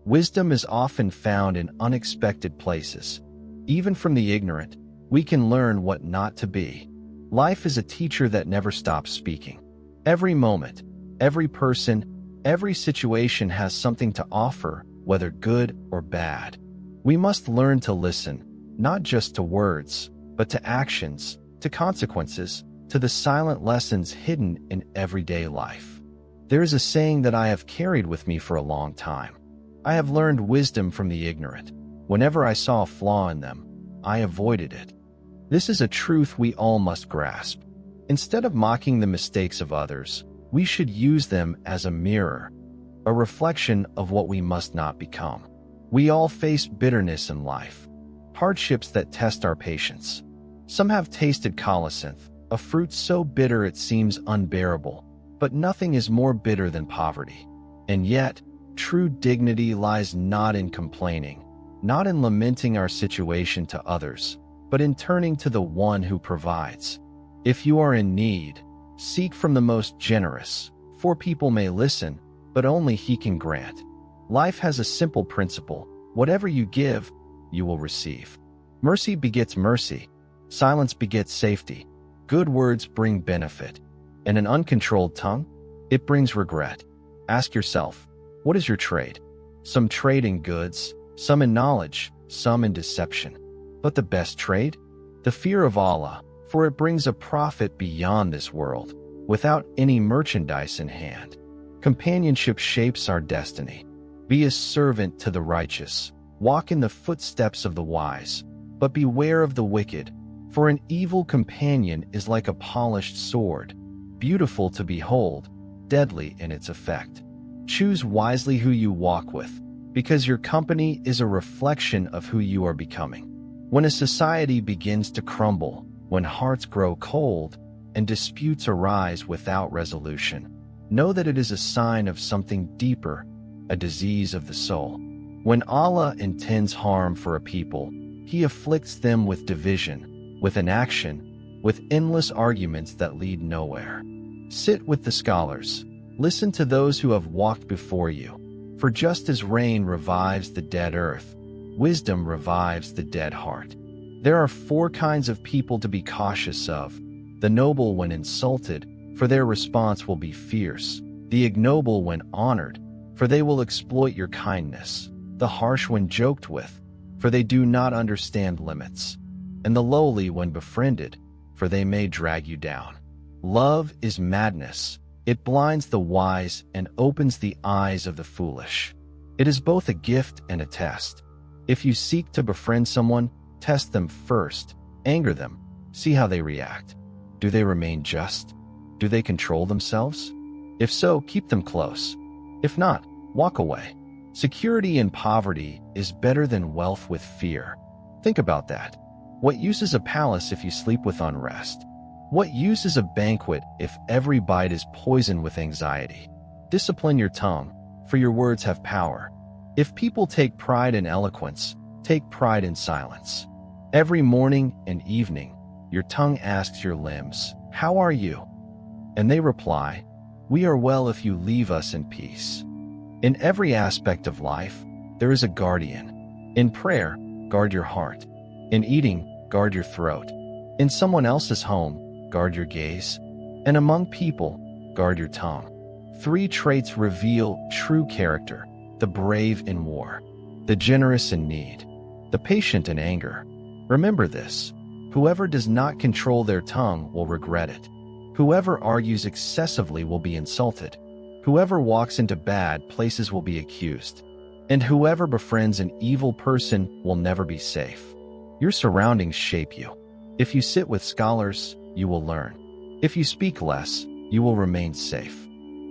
Wisdom is often found in unexpected places. Even from the ignorant, we can learn what not to be. Life is a teacher that never stops speaking. Every moment, every person, every situation has something to offer, whether good or bad. We must learn to listen, not just to words, but to actions, to consequences, to the silent lessons hidden in everyday life. There is a saying that I have carried with me for a long time. I have learned wisdom from the ignorant. Whenever I saw a flaw in them, I avoided it. This is a truth we all must grasp. Instead of mocking the mistakes of others, we should use them as a mirror, a reflection of what we must not become. We all face bitterness in life, hardships that test our patience. Some have tasted colocynth, a fruit so bitter it seems unbearable, but nothing is more bitter than poverty. And yet, true dignity lies not in complaining, not in lamenting our situation to others, but in turning to the one who provides. If you are in need, seek from the most generous, for people may listen, but only he can grant. Life has a simple principle: whatever you give, you will receive. Mercy begets mercy. Silence begets safety. Good words bring benefit. And an uncontrolled tongue? It brings regret. Ask yourself, what is your trade? Some trade in goods, some in knowledge, some in deception. But the best trade? The fear of Allah, for it brings a profit beyond this world, without any merchandise in hand. Companionship shapes our destiny. Be a servant to the righteous. Walk in the footsteps of the wise. But beware of the wicked, for an evil companion is like a polished sword, beautiful to behold, deadly in its effect. Choose wisely who you walk with, because your company is a reflection of who you are becoming. When a society begins to crumble, when hearts grow cold, and disputes arise without resolution, know that it is a sign of something deeper, a disease of the soul. When Allah intends harm for a people, He afflicts them with division, with inaction, with endless arguments that lead nowhere. Sit with the scholars. Listen to those who have walked before you. For just as rain revives the dead earth, wisdom revives the dead heart. There are 4 kinds of people to be cautious of: the noble when insulted, for their response will be fierce; the ignoble when honored, for they will exploit your kindness; the harsh when joked with, for they do not understand limits; and the lowly when befriended, for they may drag you down. Love is madness. It blinds the wise and opens the eyes of the foolish. It is both a gift and a test. If you seek to befriend someone, test them first. Anger them. See how they react. Do they remain just? Do they control themselves? If so, keep them close. If not, walk away. Security in poverty is better than wealth with fear. Think about that. What use is a palace if you sleep with unrest? What use is a banquet if every bite is poisoned with anxiety? Discipline your tongue, for your words have power. If people take pride in eloquence, take pride in silence. Every morning and evening, your tongue asks your limbs, "How are you?" And they reply, "We are well if you leave us in peace." In every aspect of life, there is a guardian. In prayer, guard your heart. In eating, guard your throat. In someone else's home, guard your gaze. And among people, guard your tongue. 3 traits reveal true character: the brave in war, the generous in need, the patient in anger. Remember this: whoever does not control their tongue will regret it. Whoever argues excessively will be insulted. Whoever walks into bad places will be accused. And whoever befriends an evil person will never be safe. Your surroundings shape you. If you sit with scholars, you will learn. If you speak less, you will remain safe.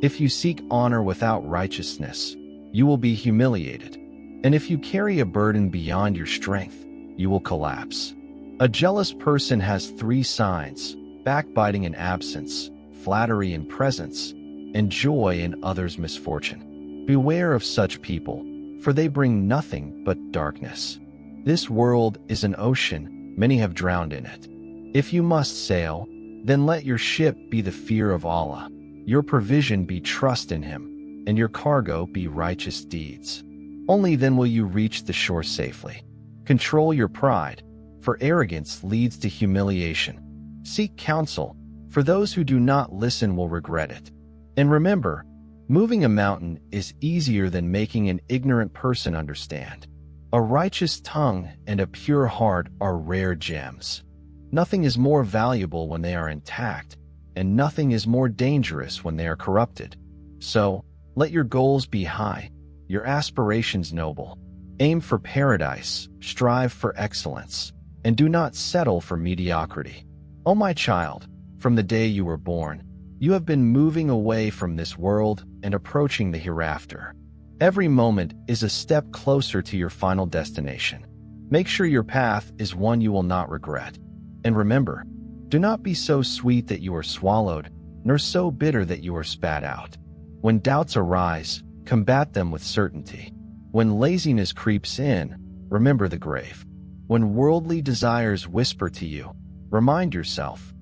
If you seek honor without righteousness, you will be humiliated. And if you carry a burden beyond your strength, you will collapse. A jealous person has 3 signs: backbiting in absence, flattery in presence, and joy in others' misfortune. Beware of such people, for they bring nothing but darkness. This world is an ocean, many have drowned in it. If you must sail, then let your ship be the fear of Allah, your provision be trust in Him, and your cargo be righteous deeds. Only then will you reach the shore safely. Control your pride, for arrogance leads to humiliation. Seek counsel, for those who do not listen will regret it. And remember, moving a mountain is easier than making an ignorant person understand. A righteous tongue and a pure heart are rare gems. Nothing is more valuable when they are intact, and nothing is more dangerous when they are corrupted. So, let your goals be high, your aspirations noble. Aim for paradise, strive for excellence, and do not settle for mediocrity. O my child, from the day you were born, you have been moving away from this world and approaching the hereafter. Every moment is a step closer to your final destination. Make sure your path is one you will not regret. And remember, do not be so sweet that you are swallowed, nor so bitter that you are spat out. When doubts arise, combat them with certainty. When laziness creeps in, remember the grave. When worldly desires whisper to you, remind yourself,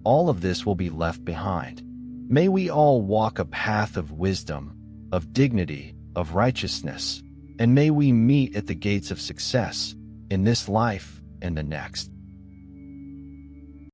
all of this will be left behind. May we all walk a path of wisdom, of dignity, of righteousness, and may we meet at the gates of success in this life and the next.